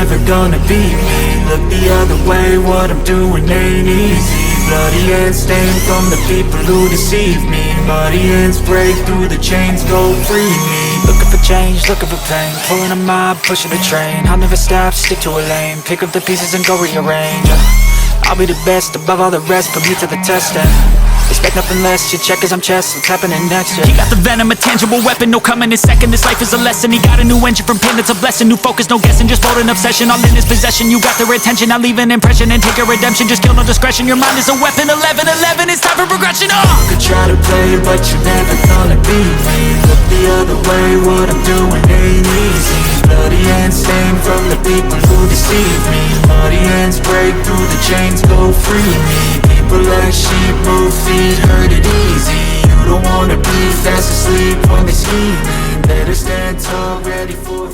never gonna beat me. Look the other way, what I'm doing ain't easy. Bloody hands stained from the people who deceive me. Muddy hands break through the chains, go free me. Looking for change, looking for pain, pulling a mob, pushing a train. I'll never stop, stick to a lane, pick up the pieces and go rearrange. I'll be the best above all the rest, put me to the test and expect nothing less, your check is I'm chess, what's happening next, yeah. He got the venom, a tangible weapon, no coming in second. This life is a lesson, he got a new engine from pain, it's a blessing. New focus, no guessing, just bold and obsession. All in his possession, you got their attention. I'll leave an impression and take a redemption. Just kill no discretion, your mind is a weapon. 11-11, it's time for progression, You could try to play, but you're never gonna beat me. Look the other way, what I'm doing ain't easy. Bloody hands stained from the people who deceive me. Muddy hands break through the chains, go free me. People like sheep, move feet, hurt it easy. You don't wanna be fast asleep when they scheming. Better stand tall, ready for